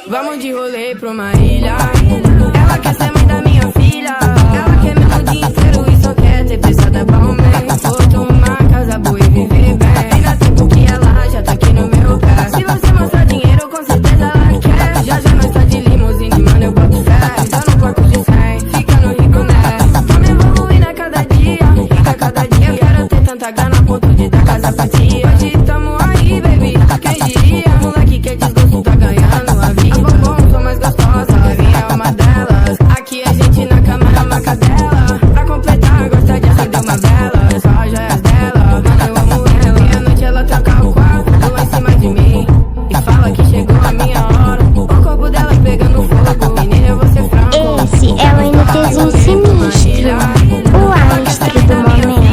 Vamos de rolê pra uma ilha. Ela quer ser mãe da minha filha. Ela quer meu o dia inteiro e só quer ter pesada pra um mês. Vou tomar casa boa e viver bem. Ainda tempo que ela já tá aqui no meu pé. Se você mostrar dinheiro, com certeza ela quer. Já já nós tá de limusine, mano, eu boto fé. Dá no corpo de 100, fica no rico, né? Vamos evoluindo a cada dia. E a cada dia eu quero ter tanta grana a ponto de dar casa pra tia. Hoje tamo aí, baby, quem diria? Moleque que é desgosto tá ganhando a vida. Bombom, sou mais gostosa, a minha é uma delas. Aqui a gente na cama é uma cadela. Pra completar, gosta de acender uma vela. Só joias dela, mano, eu amo ela. Meia-noite ela troca o quarto lá em cima de mim e fala que chegou a minha hora. O corpo dela pegando fogo, menina, eu vou ser franco. Esse é o NTzinho sinistro, o astro do momento.